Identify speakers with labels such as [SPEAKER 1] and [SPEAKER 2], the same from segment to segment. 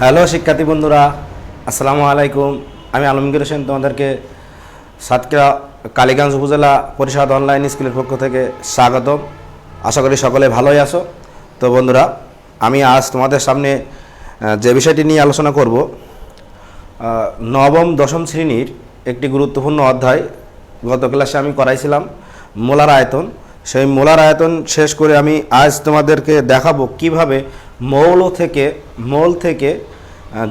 [SPEAKER 1] Hello শিক্ষার্থী বন্ধুরা, আসসালামু আলাইকুম। আমি আলমগীর হোসেন তোমাদেরকে সাতক্ষীরা কালীগঞ্জ উপজেলা পরিষদ অনলাইন স্কুলের পক্ষ থেকে স্বাগতম। আশা করি সকলে ভালোই আছো। তো বন্ধুরা, আমি আজ তোমাদের সামনে যে বিষয়টি নিয়ে আলোচনা করব, নবম দশম শ্রেণীর একটি গুরুত্বপূর্ণ অধ্যায় গত ক্লাসে আমি করাইছিলাম মোলার আয়তন। সেই মোলার আয়তন শেষ করে আমি আজ তোমাদেরকে দেখাবো কিভাবে মৌল থেকে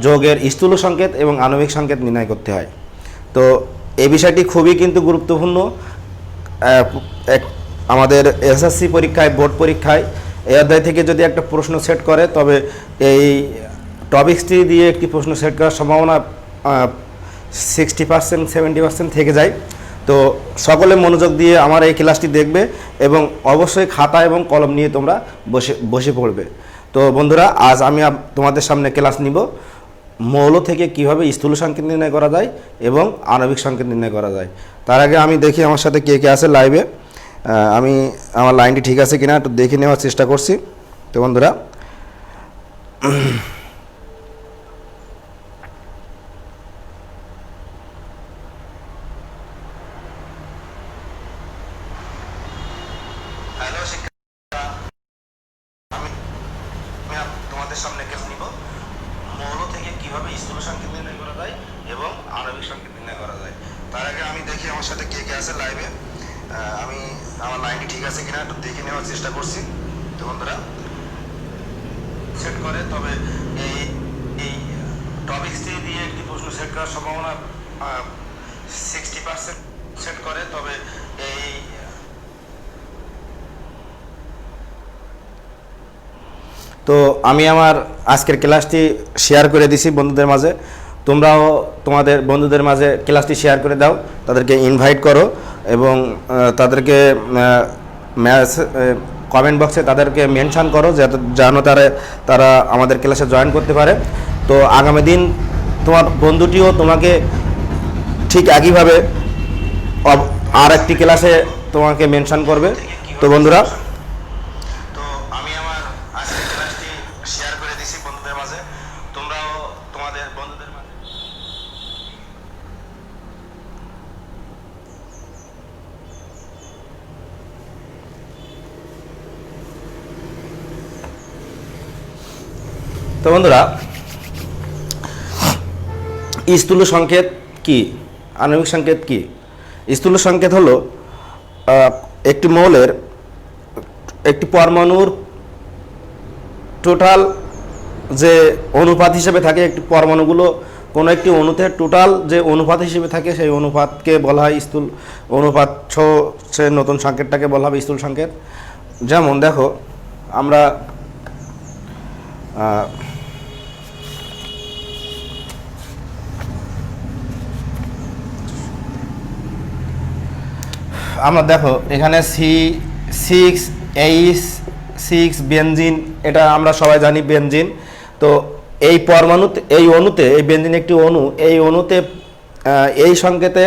[SPEAKER 1] যোগের স্থূল সংকেত এবং আণবিক সংকেত নির্ণয় করতে হয়। তো এই বিষয়টি খুবই কিন্তু গুরুত্বপূর্ণ। আমাদের এসএসসি পরীক্ষায়, বোর্ড পরীক্ষায় এই অধ্যায় থেকে যদি একটা প্রশ্ন সেট করে, তবে এই টপিক্সটি দিয়ে একটি প্রশ্ন সেট করার সম্ভাবনা 60%, 70% থেকে যায়। তো সকলে মনোযোগ দিয়ে আমার এই ক্লাসটি দেখবে এবং অবশ্যই খাতা এবং কলম নিয়ে তোমরা বসে পড়বে। তো বন্ধুরা, আজ আমি তোমাদের সামনে ক্লাস নিব মৌল থেকে কিভাবে স্থূল সংকেত নির্ণয় করা যায় এবং আণবিক সংকেত নির্ণয় করা যায়। তার আগে আমি দেখি আমার সাথে কে কে আছে লাইভে। আমি আমার লাইনটি ঠিক আছে কিনা একটু দেখে নেওয়ার চেষ্টা করছি। তো বন্ধুরা, তোমাদের সামনে ক্লাস নিব মৌল থেকে কিভাবে স্থূল সংকেত নির্ণয় করা যায় এবং আণবিক সংকেত নির্ণয় করা যায়। তার আগে আমি দেখি আমার সাথে কে কে আছে লাইভে। আমি আমার লাইনটি ঠিক আছে কিনা একটু দেখে নেওয়ার চেষ্টা করছি। তো বন্ধুরা, সেট করে তবে এই টপিক্সটি দিয়ে একটি প্রশ্ন সেট করার সম্ভাবনা 60% সেট করে। তবে এই তো আমি আমার আজকের ক্লাসটি শেয়ার করে দিছি বন্ধুদের মাঝে। তোমরাও তোমাদের বন্ধুদের মাঝে ক্লাসটি শেয়ার করে দাও, তাদেরকে ইনভাইট করো এবং তাদেরকে কমেন্ট বক্সে তাদেরকে মেনশন করো যেন তারা আমাদের ক্লাসে জয়েন করতে পারে। তো আগামী দিন তোমার বন্ধুটিও তোমাকে ঠিক একইভাবে আর একটি ক্লাসে তোমাকে মেনশন করবে। তো বন্ধুরা, তো বন্ধুরা, স্থূল সংকেত কি, আণবিক সংকেত কি? স্থূল সংকেত হলো একটি মৌলের একটি পরমাণুর টোটাল যে অনুপাত হিসেবে থাকে, একটি পরমাণুগুলো কোনো একটি অণুতে টোটাল যে অনুপাত হিসেবে থাকে, সেই অনুপাতকে বলা হয় স্থূল অনুপাত। সে নতুন সংকেতটাকে বলা হবে স্থূল সংকেত। যেমন দেখো, আমরা দেখো এখানে C6H6 বেনজিন, এটা আমরা সবাই জানি বেনজিন। তো এই পরমাণুতে, এই অণুতে, এই বেনজিন একটি অণু, এই অণুতে এই সংকেতে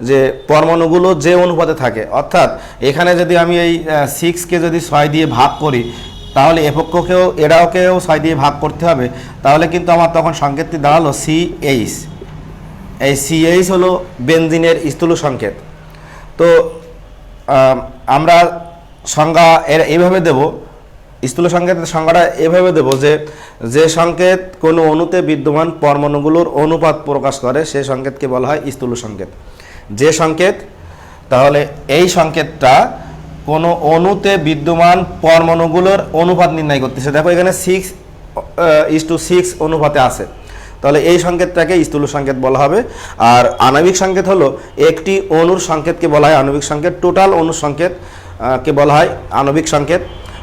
[SPEAKER 1] যে পরমাণুগুলো যে অনুপাতে থাকে, অর্থাৎ এখানে যদি আমি এই 6কে যদি 6 দিয়ে ভাগ করি, তাহলে এপক্ষকেও এটাকেও 6 দিয়ে ভাগ করতে হবে। তাহলে কিন্তু আমার তখন সংকেতটি দাঁড়ালো CH। এই CH হলো বেনজিনের স্থূল সংকেত। তো আমরা সংজ্ঞা এইভাবে দেব, স্থূল সংকেতের সংজ্ঞাটা এভাবে দেব যে সংকেত কোনো অণুতে বিদ্যমান পরমাণুগুলোর অনুপাত প্রকাশ করে, সেই সংকেতকে বলা হয় স্থূল সংকেত। যে সংকেত, তাহলে এই সংকেতটা কোনো অণুতে বিদ্যমান পরমাণুগুলোর অনুপাত নির্ণয় করতেছে। দেখো এখানে 6:6 অনুপাতে আছে, তাহলে এই সংকেতটাকে স্থূল সংকেত বলা হবে। আর আণবিক সংকেত হলো একটি অণুর সংকেতকে বলা হয় আণবিক সংকেত। টোটাল অণুর সংকেত কে বলা হয় আণবিক সংকেত।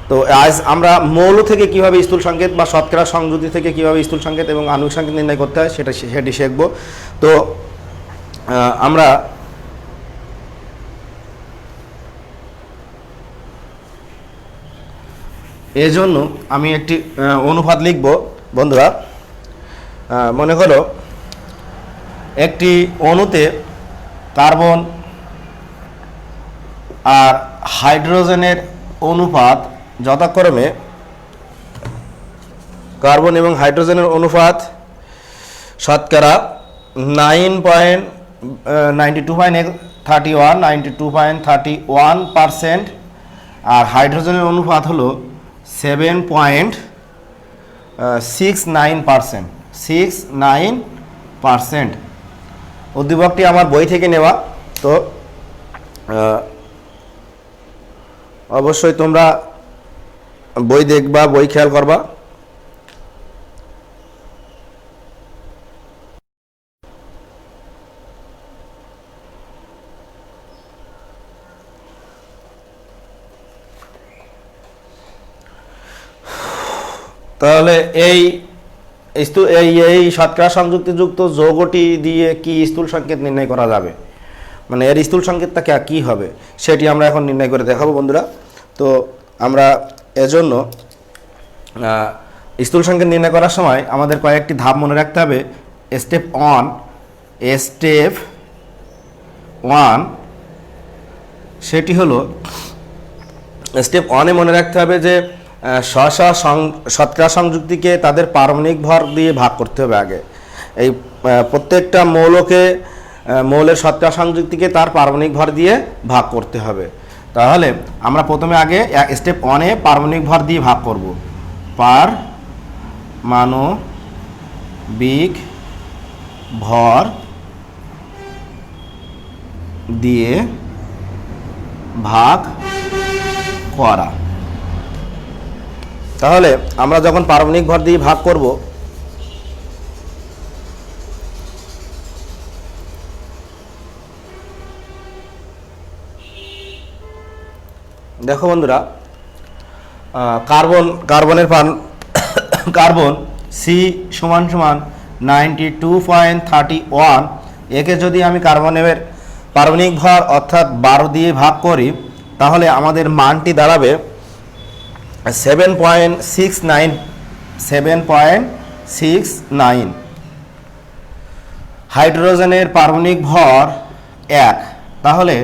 [SPEAKER 1] তো আজ আমরা মৌল থেকে কিভাবে স্থূল সংকেত বা শতকরা সংযুতি থেকে কিভাবে স্থূল সংকেত এবং আণবিক সংকেত নির্ণয় করতে হয় সেটি শিখব। তো আমরা এজন্য আমি একটি অনুপাত লিখব বন্ধুরা। মনে করো একটি অণুতে কার্বন আর হাইড্রোজেনের অনুপাত যথাক্রমে কার্বন এবং হাইড্রোজেনের অনুপাত শতকরা 92.31%, আর হাইড্রোজেনের অনুপাত হলো 7.69%। উদ্দীপকটি আমার বই থেকে নেওয়া, তো অবশ্যই তোমরা বই দেখবা, বই খেয়াল করবা। তাহলে এই শতকরা সংযুক্তিযুক্ত যৌগটি দিয়ে কি স্থূল সংকেত নির্ণয় করা যাবে, মানে এর স্থূল সংকেতটা কি হবে সেটি আমরা এখন নির্ণয় করে দেখাবো বন্ধুরা। তো আমরা এজন্য স্থূল সংকেত নির্ণয় করার সময় আমাদের কয়েকটি ধাপ মনে রাখতে হবে। স্টেপ ওয়ান সেটি হলো, স্টেপ ওয়ানে মনে রাখতে হবে যে শতকরা সংযুক্তিকে তাদের পারমাণবিক ভর দিয়ে ভাগ করতে হবে আগে। এই প্রত্যেকটা মৌলের শতকরা সংযুক্তিকে তার পারমাণবিক ভর দিয়ে ভাগ করতে হবে। তাহলে আমরা প্রথমে আগে স্টেপ ওয়ানে পারমাণবিক ভর দিয়ে ভাগ করব। পারমাণবিক ভর দিয়ে ভাগ করা। তাহলে আমরা যখন পারমাণবিক ভর দিয়ে ভাগ করব, দেখো বন্ধুরা, কার্বন সি সমান 92.31, একে যদি আমি কার্বনের পারমাণবিক ভর অর্থাৎ 12 দিয়ে ভাগ করি, তাহলে আমাদের মানটি দাঁড়াবে 7.69। হাইড্রোজেনের পারমাণবিক ভর 1, তাহলে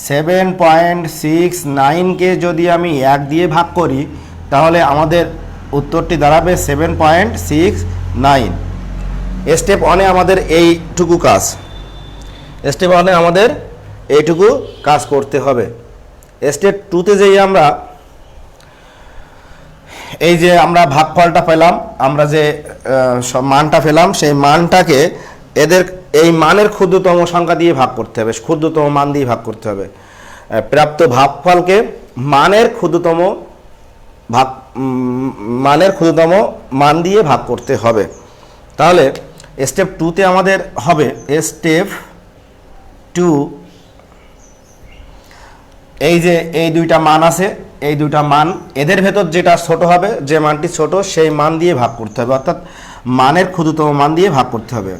[SPEAKER 1] 7.69কে যদি আমি 1 দিয়ে ভাগ করি, তাহলে আমাদের উত্তরটি দাঁড়াবে 7.69। স্টেপ ওয়ানে আমাদের এইটুকু কাজ করতে হবে। স্টেপ টুতে যেই আমরা এই যে আমরা ভাগফলটা পেলাম, আমরা যে মানটা পেলাম, সেই মানটাকে এদের এই মানের ক্ষুদ্রতম সংখ্যা দিয়ে ভাগ করতে হবে, ক্ষুদ্রতম মান দিয়ে ভাগ করতে হবে। প্রাপ্ত ভাগফলকে মানের ক্ষুদ্রতম মান দিয়ে ভাগ করতে হবে। তাহলে স্টেপ টুতে আমাদের হবে, স্টেপ 2, এই যে এই দুইটা মান আছে, এই দুইটা মান এদের ভেতর যেটা ছোট হবে, যে মানটি ছোট সেই মান দিয়ে ভাগ করতে হবে, অর্থাৎ মানের ক্ষুদ্রতম মান দিয়ে ভাগ করতে হবে।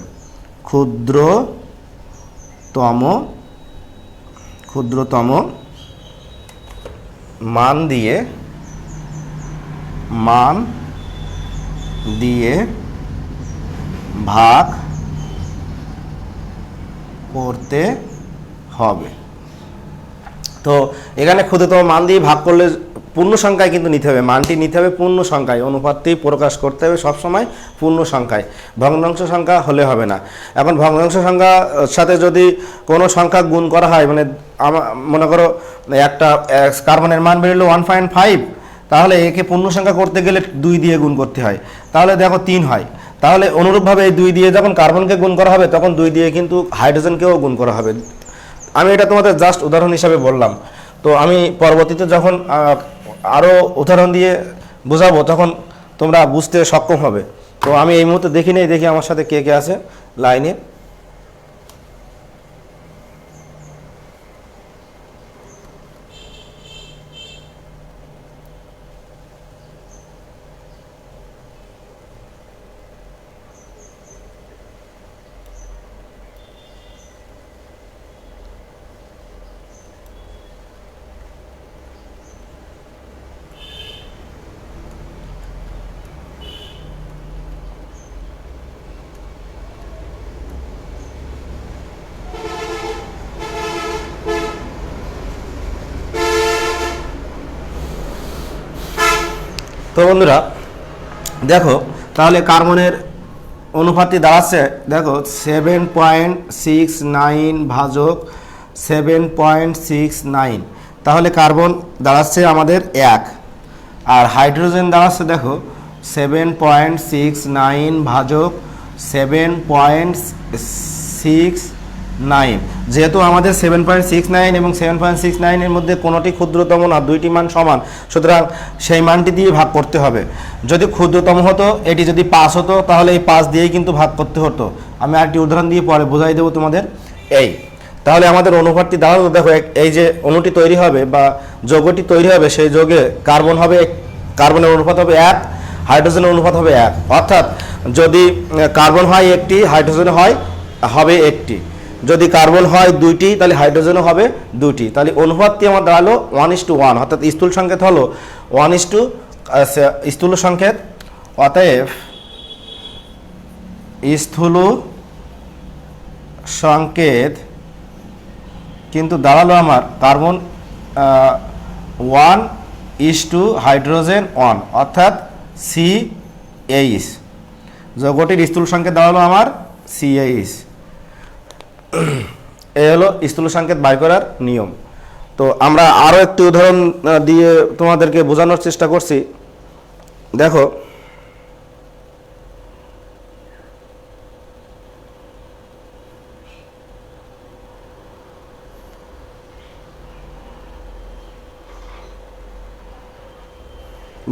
[SPEAKER 1] ক্ষুদ্রতম মান দিয়ে ভাগ করতে হবে। তো এখানে ক্ষুদ্রতম মান দিয়ে ভাগ করলে পূর্ণ সংখ্যায় কিন্তু নিতে হবে, মানটি নিতে হবে পূর্ণ সংখ্যায়, অনুপাতটি প্রকাশ করতে হবে সবসময় পূর্ণ সংখ্যায়, ভগ্নাংশ সংখ্যা হলে হবে না। এখন ভগ্নাংশ সংখ্যার সাথে যদি কোনো সংখ্যা গুণ করা হয়, মানে মনে করো একটা কার্বনের মান বেরোলো 1.5, তাহলে একে পূর্ণ সংখ্যা করতে গেলে 2 দিয়ে গুণ করতে হয়, তাহলে দেখো 3 হয়। তাহলে অনুরূপভাবে এই 2 দিয়ে যখন কার্বনকে গুণ করা হবে, তখন 2 দিয়ে কিন্তু হাইড্রোজেনকেও গুণ করা হবে। আমি এটা তোমাদের জাস্ট উদাহরণ হিসাবে বললাম। তো আমি পরবর্তীতে যখন আরও উদাহরণ দিয়ে বোঝাবো, তখন তোমরা বুঝতে সক্ষম হবে। তো আমি এই মুহূর্তে দেখি আমার সাথে কে কে আছে লাইনে। তো বন্ধুরা দেখো, তাহলে কার্বনের অনুপাতটি দাঁড়াচ্ছে দেখো 7.69 ভাজক 7.69, তাহলে কার্বন দাঁড়াচ্ছে আমাদের 1, আর হাইড্রোজেন দাঁড়াচ্ছে দেখো 7.69 ভাজক 7.69। যেহেতু আমাদের 7.69 এবং 7.69 এর মধ্যে কোনোটি ক্ষুদ্রতম না, দুইটি মান সমান, সুতরাং সেই মানটি দিয়ে ভাগ করতে হবে। যদি ক্ষুদ্রতম হতো, এটি যদি 5 হতো, তাহলে এই 5 দিয়েই কিন্তু ভাগ করতে হতো। আমি আরেকটি উদাহরণ দিয়ে পরে বোঝাই দেবো তোমাদের। তাহলে আমাদের অনুপাতটি দাঁড়ালো দেখো, এই যে অণুটি তৈরি হবে বা যৌগটি তৈরি হবে, সেই যৌগে কার্বনের অনুপাত হবে 1, হাইড্রোজেনের অনুপাত হবে 1। অর্থাৎ যদি কার্বন হয় 1টি, হাইড্রোজেন হবে 1টি। যদি কার্বন হয় 2টি, তাহলে হাইড্রোজেনও হবে 2টি। তাহলে অনুপাতটি আমার দাঁড়ালো 1:1, অর্থাৎ স্থূল সংকেত হলো 1:, স্থূল সংকেত। অতএব স্থূল সংকেত কিন্তু দাঁড়ালো আমার কার্বন 1:, হাইড্রোজেন 1, অর্থাৎ CH। যৌগটির স্থূল সংকেত দাঁড়ালো আমার CH। এই হলো স্থূল সংকেত বাই করার নিয়ম। তো আমরা আরও একটি উদাহরণ দিয়ে তোমাদেরকে বোঝানোর চেষ্টা করছি। দেখো,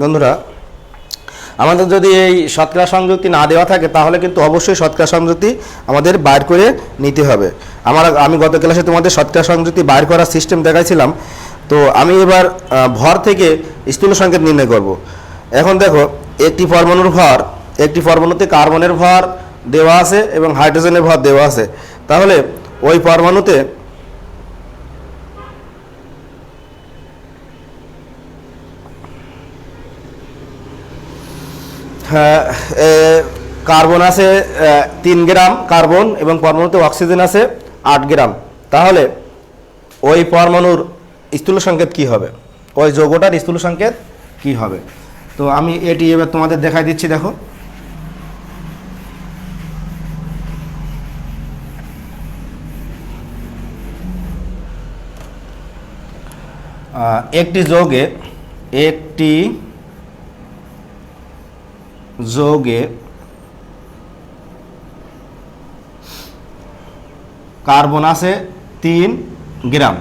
[SPEAKER 1] বন্ধুরা, আমাদের যদি এই শতকরা সংযুক্তি না দেওয়া থাকে, তাহলে কিন্তু অবশ্যই শতকরা সংযুক্তি আমাদের বাইর করে নিতে হবে। আমি গত ক্লাসে তোমাদের শতকরা সংযুক্তি বাইর করার সিস্টেম দেখাইছিলাম। তো আমি এবার ভর থেকে স্থূল সংকেত নির্ণয় করব। এখন দেখো, একটি পরমাণুতে কার্বনের ভর দেওয়া আছে এবং হাইড্রোজেনের ভর দেওয়া আছে। তাহলে ওই পরমাণুতে কার্বন আছে 3 গ্রাম কার্বন এবং পরমাণুতে অক্সিজেন আছে 8 গ্রাম। তাহলে ওই পরমাণুর স্থূল সংকেত কি হবে, ওই যৌগটার স্থূল সংকেত কি হবে? তো আমি এটি এবার তোমাদের দেখাই দিচ্ছি। দেখো, একটি যৌগে কার্বন আছে 3 গ্রাম,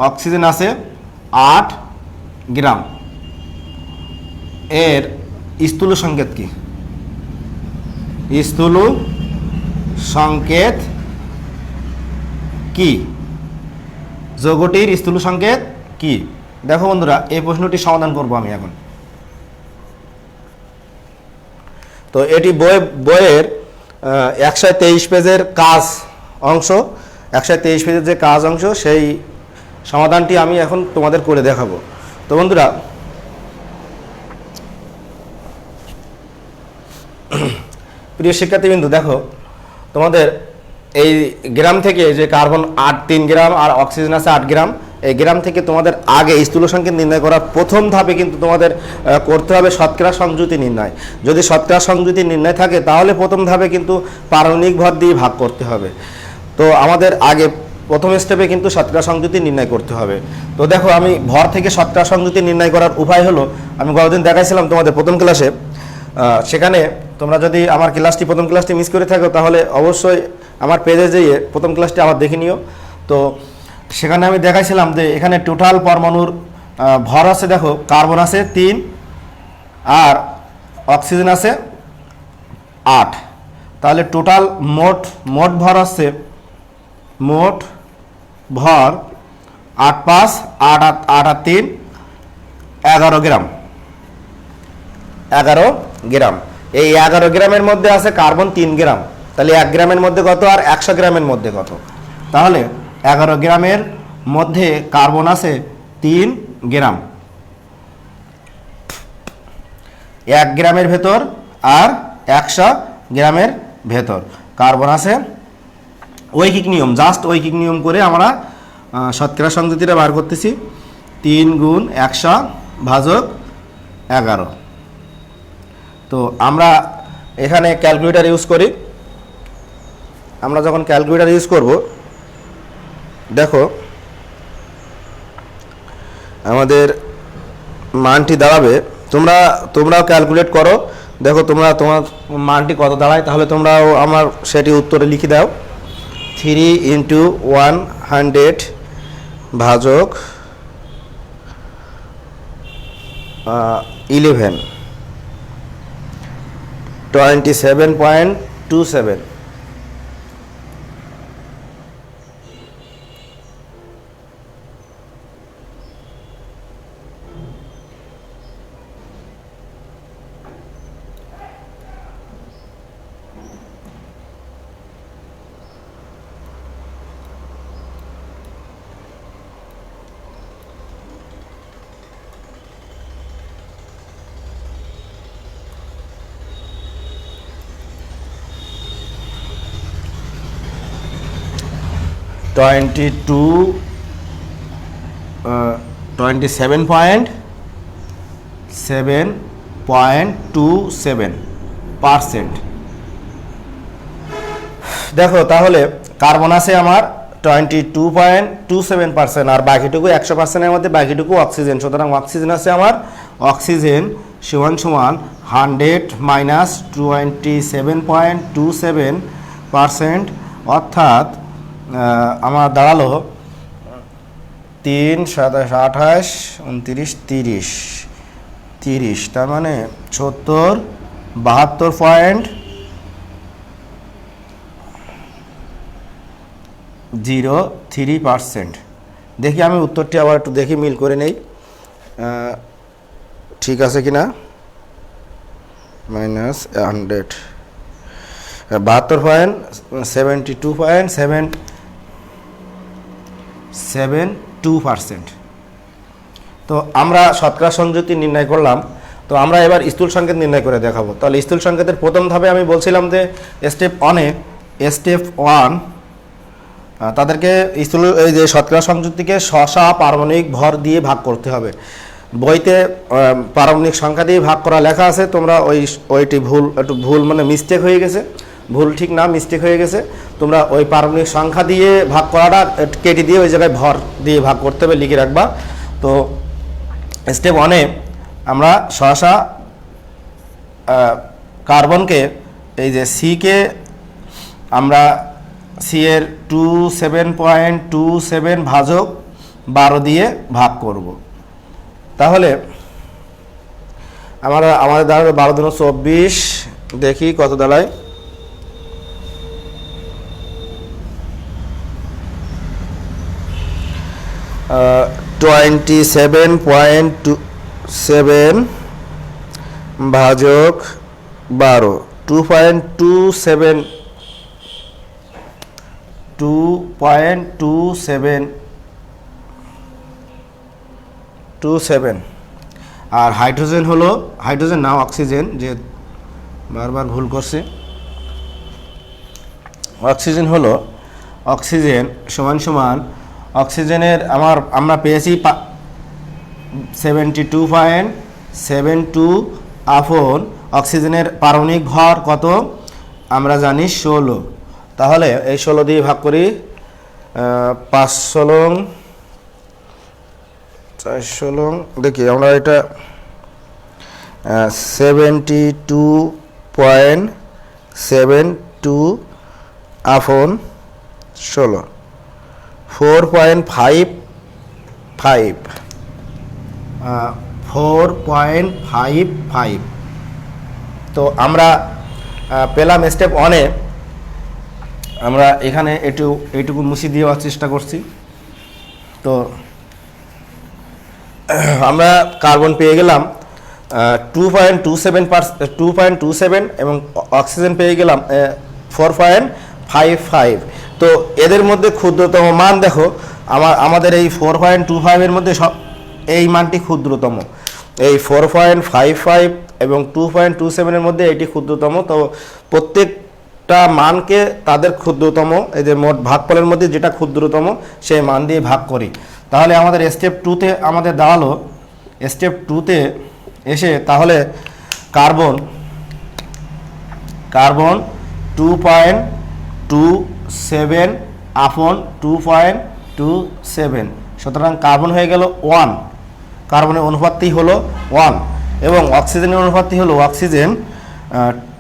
[SPEAKER 1] অক্সিজেন আছে 8 গ্রাম। এর স্থূল সংকেত কি? স্থূল সংকেত কি? যৌগটির স্থূল সংকেত কি? দেখো বন্ধুরা, এই প্রশ্নটি সমাধান করব আমি এখন। তো এটি বইয়ের 123 পেজের কাজ অংশ, 123 পেজের যে কাজ অংশ, সেই সমাধানটি আমি এখন তোমাদের করে দেখাবো। তো বন্ধুরা, প্রিয় শিক্ষার্থীবৃন্দ, দেখো তোমাদের এই গ্রাম থেকে যে কার্বন 3 গ্রাম আর অক্সিজেন আছে 8 গ্রাম, এই গ্রাম থেকে তোমাদের আগে স্থূল সংকেত নির্ণয় করার প্রথম ধাপে কিন্তু তোমাদের করতে হবে শতকরা সংযুতি নির্ণয়। যদি শতকরা সংযুতি নির্ণয় থাকে, তাহলে প্রথম ধাপে কিন্তু পারমাণবিক ভর দিয়ে ভাগ করতে হবে। তো আমাদের আগে প্রথম স্টেপে কিন্তু শতকরা সংযুতি নির্ণয় করতে হবে। তো দেখো, আমি ভর থেকে শতকরা সংযুতি নির্ণয় করার উপায় হলো, আমি গতদিন দেখাইছিলাম তোমাদের প্রথম ক্লাসে। সেখানে তোমরা যদি আমার প্রথম ক্লাসটি মিস করে থাকো, তাহলে অবশ্যই আমার পেজে যেয়ে প্রথম ক্লাসটি আবার দেখে নিও। তো সেখানে আমি দেখাইছিলাম যে এখানে টোটাল পরমাণুর ভর আছে, দেখো কার্বন আছে 3 আর অক্সিজেন আছে 8। তাহলে টোটাল মোট ভর আছে, মোট ভর 8 × 5 = 8 আর 3 11 গ্রাম। 11 গ্রাম। এই 11 গ্রামের মধ্যে আছে কার্বন 3 গ্রাম। তাহলে 1 গ্রামের মধ্যে কত আর 100 গ্রামের মধ্যে কত? তাহলে 11 গ্রামের মধ্যে কার্বন আছে 3 গ্রাম, 1 গ্রামের ভেতর আর 100 গ্রামের ভেতর কার্বন আছে। ঐকিক নিয়ম, জাস্ট ঐকিক নিয়ম করে আমরা শতকরা সংযুতিটা বার করতেছি 3 গুণ 100 ভাজক 11। তো আমরা এখানে ক্যালকুলেটর ইউজ করি। আমরা যখন ক্যালকুলেটর ইউজ করব, দেখো আমাদের মানটি দাঁড়াবে, তোমরাও ক্যালকুলেট করো, দেখো তোমার মানটি কত দাঁড়ায়, তাহলে তোমরাও আমার সেটি উত্তরে লিখে দাও। 3 × 100 ভাজক 11 27.27। টোয়েন্টি 27.27%। দেখো তাহলে কার্বন আছে আমার 22.27%, আর বাকিটুকু 100%-এর মধ্যে বাকিটুকু অক্সিজেন। সুতরাং অক্সিজেন আছে আমার, অক্সিজেন সমান 100 - 27.27%, অর্থাৎ আমার দাঁড়ালো 3 × 27 = 28, 29, 30, তার মানে 72.03%। দেখি আমি উত্তরটি আবার একটু দেখি, মিল করে নেই ঠিক আছে কিনা। -100 72.72%। তো আমরা শতকরা সংযুতি নির্ণয় করলাম। তো আমরা এবার স্থূল সংকেত নির্ণয় করে দেখাবো। তাহলে স্থূল সংকেতের প্রথম ধাপে আমি বলছিলাম যে স্টেপ 1 তাদেরকে এই যে শতকরা সংযুক্তিকে স্ব পারমাণবিক ভর দিয়ে ভাগ করতে হবে। বইতে পারমাণবিক সংখ্যা দিয়ে ভাগ করা লেখা আছে, তোমরা ওইটি ভুল মানে মিস্টেক হয়ে গেছে, ভুল ঠিক না, মিস্টেক হয়ে গেছে। তোমরা ওই পারমাণবিক সংখ্যা দিয়ে ভাগ করাটা কেটে দিয়ে ওই জায়গায় ভর দিয়ে ভাগ করতে হবে, লিখে রাখবা। তো স্টেপ 1-এ আমরা সহসা কার্বনকে এই যে সিকে আমরা সি এর 27.27 ভাজক 12 দিয়ে ভাগ করব। তাহলে আমাদের দাঁড়াবে 12 × 24, দেখি কত দাঁড়ায়। 27.27 ভাজক 12, 2.27 আর হাইড্রোজেন হলো, হাইড্রোজেন না অক্সিজেন, যে বারবার ভুল করছে। অক্সিজেন হলো, অক্সিজেন সমান অক্সিজেনের আমরা পেয়েছি 72.72 আপন অক্সিজেনের পারমাণবিক ভর কত আমরা জানি 16। তাহলে এই 16 দিয়ে ভাগ করি, 5 16 4 16, দেখি আমরা এটা 72.72 আপন 16, 4.55। তো আমরা পেলাম স্টেপ 1-এ। আমরা এখানে এইটুকু মুছে দেওয়ার চেষ্টা করছি। তো আমরা কার্বন পেয়ে গেলাম 2.27 এবং অক্সিজেন পেয়ে গেলাম 4.55। তো এদের মধ্যে ক্ষুদ্রতম মান দেখো, আমাদের এই 4.25-এর মধ্যে এই মানটি ক্ষুদ্রতম, এই 4.55 এবং 2.27-এর মধ্যে এটি ক্ষুদ্রতম। তো প্রত্যেক প্রত্যেকটা মানকে তাদের ক্ষুদ্রতম, এই যে মোট ভাগফলের মধ্যে যেটা ক্ষুদ্রতম সেই মান দিয়ে ভাগ করি। তাহলে আমাদের স্টেপ 2-তে আমাদের দাঁড়ালো, স্টেপ 2-তে এসে তাহলে কার্বন 2.27 আপন 2.27, সুতরাং কার্বন হয়ে গেল 1, কার্বনের অনুপাতটি হলো 1 এবং অক্সিজেনের অনুপাতটি হলো অক্সিজেন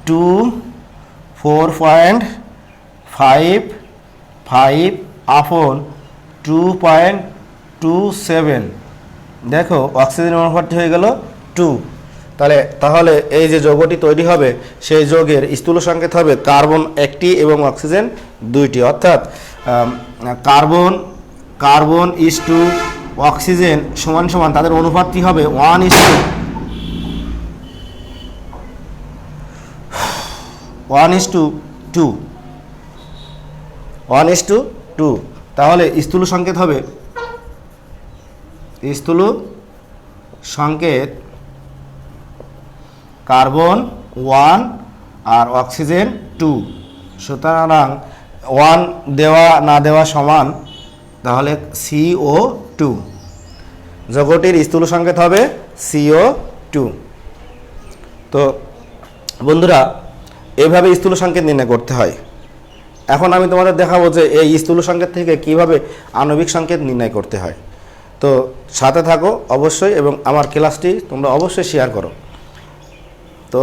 [SPEAKER 1] 4.55 আপন 2.27। দেখো অক্সিজেনের অনুপাতটি হয়ে গেল 2। তাহলে এই যে যৌগটি তৈরি হবে সেই যৌগের স্থূল সংকেত হবে কার্বন 1টি এবং অক্সিজেন 2টি, অর্থাৎ কার্বন ইজ টু অক্সিজেন সমান সমান তাদের অনুপাতটি হবে 1:2। তাহলে স্থূল সংকেত হবে কার্বন 1 আর অক্সিজেন 2, সুতরাং 1 দেওয়া না দেওয়া সমান, তাহলে CO2, যৌগটির স্থূল সংকেত হবে CO2। তো বন্ধুরা এইভাবে স্থূল সংকেত নির্ণয় করতে হয়। এখন আমি তোমাদের দেখাবো যে এই স্থূল সংকেত থেকে কিভাবে আণবিক সংকেত নির্ণয় করতে হয়। তো সাথে থাকো অবশ্যই এবং আমার ক্লাসটি তোমরা অবশ্যই শেয়ার করো। তো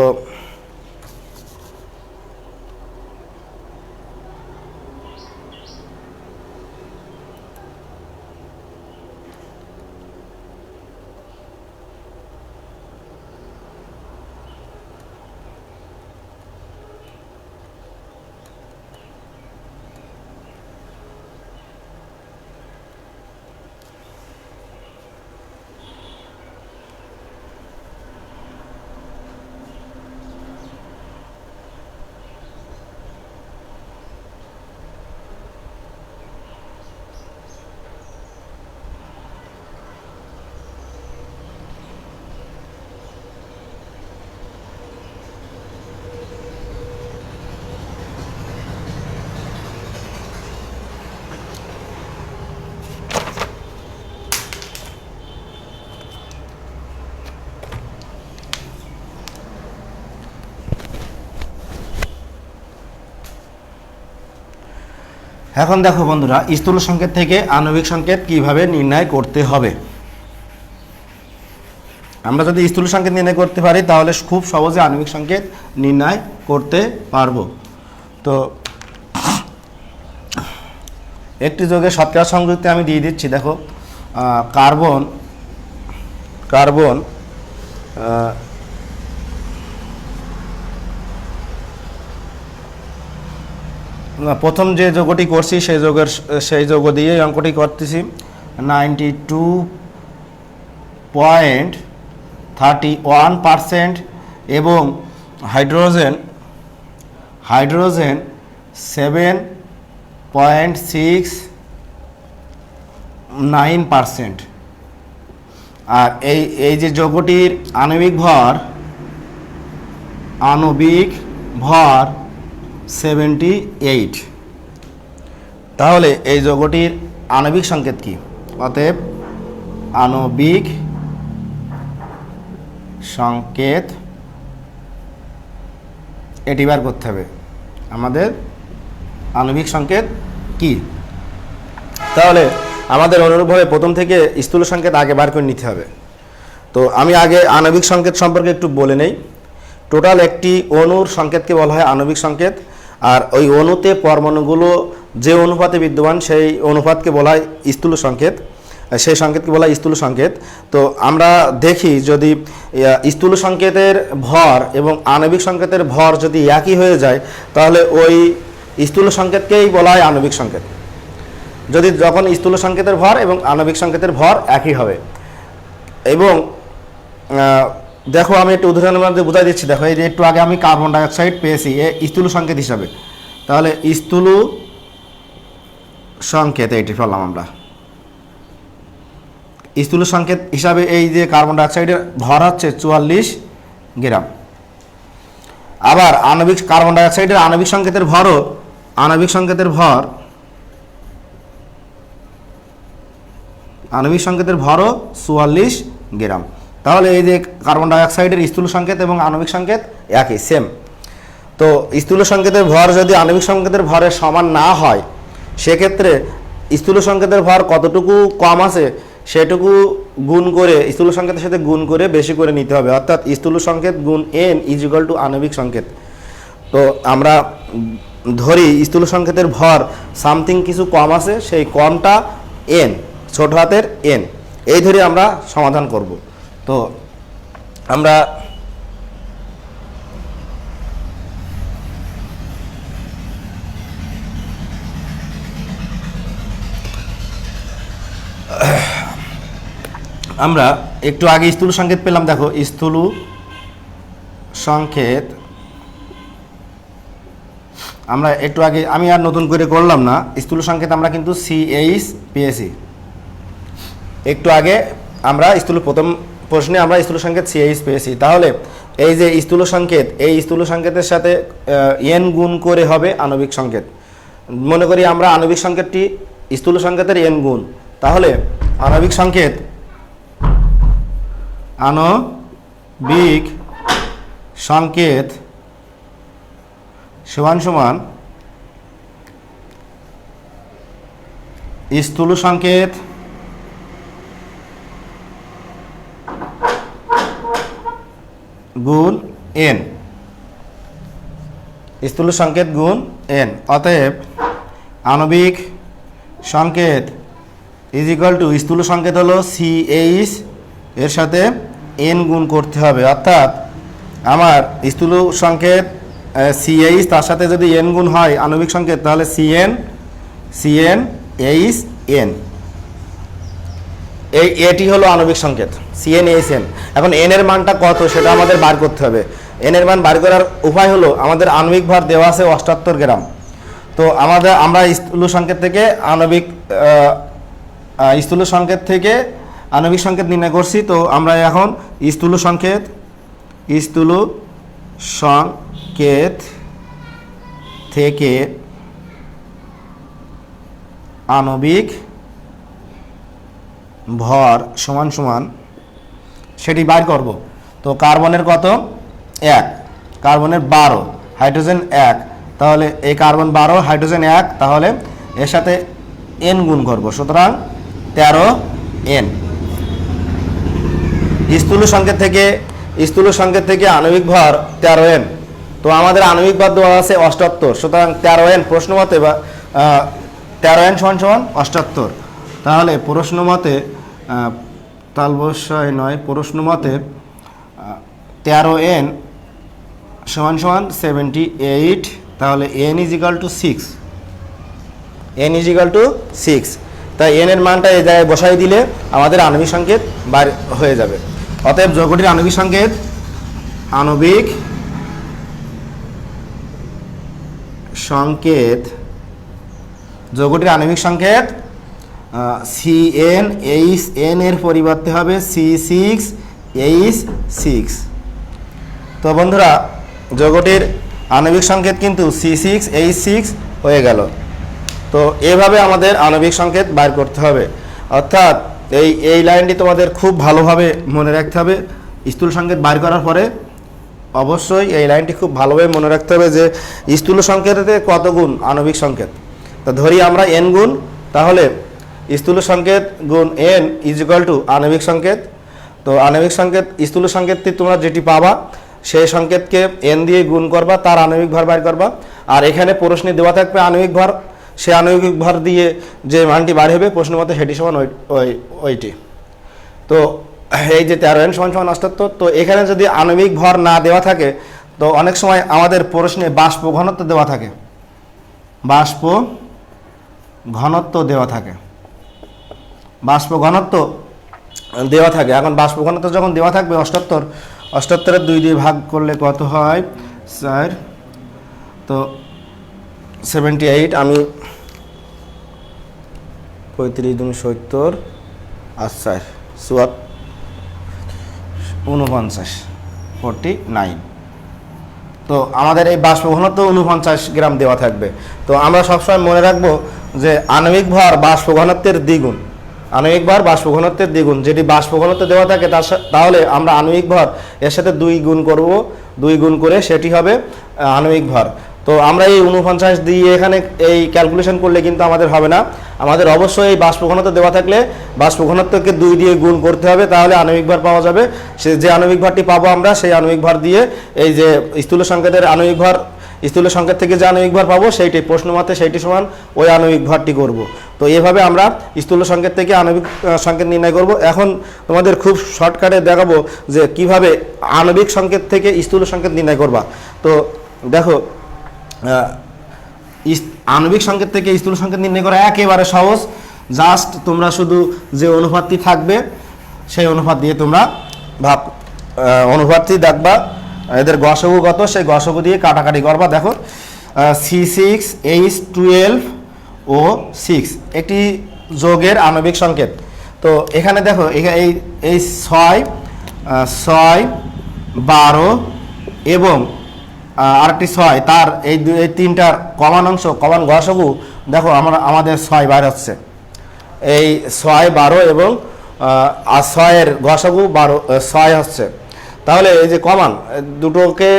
[SPEAKER 1] এখন দেখো বন্ধুরা স্থূল সংকেত থেকে আণবিক সংকেত কিভাবে নির্ণয় করতে হবে। আমরা যদি স্থূল সংকেত নির্ণয় করতে পারি তাহলে খুব সহজে আণবিক সংকেত নির্ণয় করতে পারবো। তো একটি যৌগের শতকরা সংযুক্তি আমি দিয়ে দিচ্ছি। দেখো কার্বন প্রথম যে যৌগটি করছি সেই যৌগ দিয়ে অঙ্কটি করতেছি 92.31% এবং হাইড্রোজেন 7.69%। আর এই যে যৌগটির আণবিক ভর 78। তাহলে এই যৌগটির আণবিক সংকেত কি? অতএব আণবিক সংকেত এটি বার করতে হবে। আমাদের আণবিক সংকেত কি? তাহলে আমাদের অনুরূপভাবে প্রথম থেকে স্থূল সংকেত আগে বার করে নিতে হবে। তো আমি আগে আণবিক সংকেত সম্পর্কে একটু বলে নেই। টোটাল একটি অণুর সংকেতকে বলা হয় আণবিক সংকেত, আর ওই অণুতে পরমাণুগুলো যে অনুপাতে বিদ্যমান সেই অনুপাতকে বলা হয় স্থূল সংকেত, সেই সংকেতকে বলা হয় স্থূল সংকেত। তো আমরা দেখি যদি স্থূল সংকেতের ভর এবং আণবিক সংকেতের ভর যদি একই হয়ে যায় তাহলে ওই স্থূল সংকেতকেই বলা হয় আণবিক সংকেত। যখন স্থূল সংকেতের ভর এবং আণবিক সংকেতের ভর একই হবে। এবং দেখো আমি একটু উদাহরণের মধ্যে বুঝাই দিচ্ছি। দেখো এই যে একটু আগে আমি কার্বন ডাইঅক্সাইড পেয়েছি স্থূল সংকেত হিসাবে, তাহলে স্থূল সংকেত এইটি পেলাম আমরা। স্থূল সংকেত হিসাবে এই যে কার্বন ডাইঅক্সাইডের ভর হচ্ছে 44 গ্রাম। আবার আণবিক কার্বন ডাইঅক্সাইডের আণবিক সংকেতের ভরও আণবিক সংকেতের ভরও 44 গ্রাম। তাহলে এই যে কার্বন ডাইঅক্সাইডের স্থূল সংকেত এবং আণবিক সংকেত একই, সেম। তো স্থূল সংকেতের ভর যদি আণবিক সংকেতের ভরের সমান না হয়, সেক্ষেত্রে স্থূল সংকেতের ভর কতটুকু কম আছে সেটুকু গুণ করে, স্থূল সংকেতের সাথে গুণ করে বেশি করে নিতে হবে, অর্থাৎ স্থূল সংকেত গুণ n = আণবিক সংকেত। তো আমরা ধরি স্থূল সংকেতের ভর সামথিং কিছু কম আছে, সেই কমটা n, ছোট হাতের n, এই ধরে আমরা সমাধান করব। তো আমরা একটু আগে স্থূল সংকেত পেলাম, দেখো স্থূল সংকেত আমরা একটু আগে, আমি আর নতুন করে করলাম না, স্থূল সংকেত আমরা কিন্তু CH পেয়েছি একটু আগে। আমরা প্রথম প্রশ্নে আমরা স্থূল সংকেত CH পেয়েছি। তাহলে এই যে স্থূল সংকেত, এই স্থূল সংকেতের সাথে n গুণ করে হবে আণবিক সংকেত। মনে করি আমরা আণবিক সংকেতটি স্থূল সংকেতের n গুণ, তাহলে আণবিক সংকেত সমান সমান স্থূল সংকেত গুণ n, স্থূল সংকেত গুণ n। অতএব আণবিক সংকেত = স্থূল সংকেত হলো CH, এর সাথে n গুণ করতে হবে, অর্থাৎ আমার স্থূল সংকেত CH, তার সাথে যদি n গুণ হয় আণবিক সংকেত, তাহলে CnHn, এটি হলো আণবিক সংকেত CnHn। এখন n এর মানটা কত সেটা আমাদের বার করতে হবে। n এর মান বার করার উপায় হলো, আমাদের আণবিক ভর দেওয়া আছে 78 গ্রাম। তো আমরা স্থূল সংকেত থেকে আণবিক নির্ণয় করছি। তো আমরা এখন স্থূল সংকেত থেকে আণবিক ভর সমান সমান সেটি বার করব। তো কার্বনের কত? 1, কার্বনের 12, হাইড্রোজেন 1, তাহলে এই কার্বন 12, হাইড্রোজেন 1, তাহলে এর সাথে n গুণ করব, সুতরাং 13n। স্থূল সংকেত থেকে আণবিক ভর 13n। তো আমাদের আণবিক ভর দেওয়া আছে 78, সুতরাং 13n প্রশ্ন মতে, বা 13n = 78। তাহলে প্রশ্ন মতে তালবস্যায় নয়, প্রশ্ন মতে 13n = 78। তাহলে n = 6, তাই n এর মানটা এই জায়গায় বসাই দিলে আমাদের আণবিক সংকেত বার হয়ে যাবে। অতএব যৌগটির আণবিক সংকেত CnHn এর পরিবর্তে হবে C6H6। তো বন্ধুরা, যৌগটির আণবিক সংকেত কিন্তু C6H6 হয়ে গেল। তো এভাবে আমাদের আণবিক সংকেত বার করতে হবে, অর্থাৎ এই লাইনটি তোমাদের খুব ভালোভাবে মনে রাখতে হবে। স্থূল সংকেত বার করার পরে অবশ্যই এই লাইনটি খুব ভালোভাবে মনে রাখতে হবে যে স্থূল সংকেতে কত গুণ আণবিক সংকেত। তো ধরি আমরা n গুণ, তাহলে স্থূল সংকেত গুণ n = আণবিক সংকেত। তো আণবিক সংকেত, স্থূল সংকেতটি তোমরা যেটি পাবা সেই সংকেতকে n দিয়ে গুণ করবা, তার আণবিক ভর বার করবা। আর এখানে প্রশ্নে দেওয়া থাকবে আণবিক ভর, সে আণবিক ভর দিয়ে যে মানটি বার হবে প্রশ্ন মতে সেটি সমান ওইটি। তো এই যে 13n = 78, তো এখানে যদি আণবিক ভর না দেওয়া থাকে, তো অনেক সময় আমাদের প্রশ্নে বাষ্প ঘনত্ব দেওয়া থাকে, এখন বাষ্প ঘনত্ব যখন দেওয়া থাকবে 78 2 দিয়ে ভাগ করলে কত হয়? 4। তো 78, আমি 35 × 70 আর 4 49, 49। তো আমাদের এই বাষ্প ঘনত্ব 49 গ্রাম দেওয়া থাকবে। তো আমরা সবসময় মনে রাখবো যে আণবিক ভর বাষ্প ঘনত্বের দ্বিগুণ, আণবিক ভর বাষ্প ঘনত্বের দ্বিগুণ, যেটি বাষ্প ঘনত্ব দেওয়া থাকে তাহলে আমরা আণবিক ভর এর সাথে 2 গুণ করব, 2 গুণ করে সেটি হবে আণবিক ভর। তো আমরা এই 49 দিয়ে এখানে এই ক্যালকুলেশন করলে কিন্তু আমাদের হবে না, আমাদের অবশ্যই এই বাষ্প ঘনত্ব দেওয়া থাকলে বাষ্প ঘনত্বকে 2 দিয়ে গুণ করতে হবে, তাহলে আণবিক ভর পাওয়া যাবে। সে যে আণবিক ভরটি পাবো আমরা সেই আণবিক ভর দিয়ে এই যে স্থূল সংকেতের আণবিক ভর, স্থূল সংকেত থেকে যে আণবিক ভর পাবো সেইটি প্রশ্নমতে সেইটি সমান ওই আণবিক ভরটি করব। তো এভাবে আমরা স্থূল সংকেত থেকে আণবিক সংকেত নির্ণয় করব। এখন তোমাদের খুব শর্টকাটে দেখাবো যে কিভাবে আণবিক সংকেত থেকে স্থূল সংকেত নির্ণয় করবা। তো দেখো, আণবিক সংকেত থেকে স্থূল সংকেত নির্ণয় করা একেবারে সহজ। জাস্ট তোমরা শুধু যে অনুপাতটি থাকবে সেই অনুপাত দিয়ে তোমরা অনুপাতটি দেখবা, এদের গসগু কত সেই গসগু দিয়ে কাটাকাটি করবা। দেখো C6H12O6 একটি যোগের আণবিক সংকেত। তো এখানে দেখো এই 6, 12 এবং আরেকটি 6, তার এই 3টার কমান অংশ, কমান গসগু দেখো আমাদের 6 বাইর হচ্ছে। এই 6, 12 এবং 6-এর গসগু 6 হচ্ছে। তাহলে এই যে কমান দুটোকে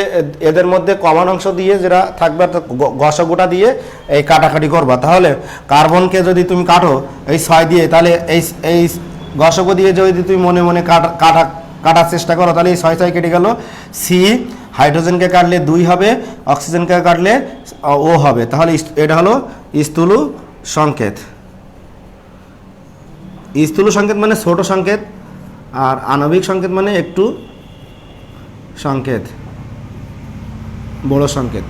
[SPEAKER 1] এদের মধ্যে কমান অংশ দিয়ে যেটা থাকবে গসগুটা দিয়ে এই কাটাকাটি করবা। তাহলে কার্বনকে যদি তুমি কাটো এই 6 দিয়ে, তাহলে এই গসগু দিয়ে যদি তুমি মনে মনে কাটার চেষ্টা করো তাহলে এই 6 কেটে গেল। সি, হাইড্রোজেনকে কাটলে 2 হবে, অক্সিজেনকে কাটলে ও হবে। তাহলে এটা হলো স্থূল সংকেত। স্থূল সংকেত মানে ছোট সংকেত, আর আণবিক সংকেত মানে একটু সংকেত, বড় সংকেত।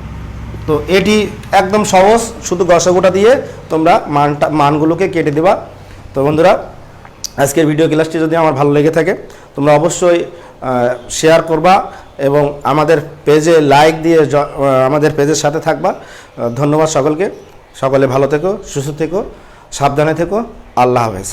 [SPEAKER 1] তো এটি একদম সহজ, শুধু গসগুটা দিয়ে তোমরা মানগুলোকে কেটে দেবা। তো বন্ধুরা, আজকের ভিডিও ক্লাসটি যদি আমার ভালো লেগে থাকে তোমরা অবশ্যই শেয়ার করবা এবং আমাদের পেজে লাইক দিয়ে আমাদের পেজের সাথে থাকবা। ধন্যবাদ সকলকে। সকলে ভালো থেকো, সুস্থ থেকো, সাবধানে থেকো। আল্লাহ হাফেজ।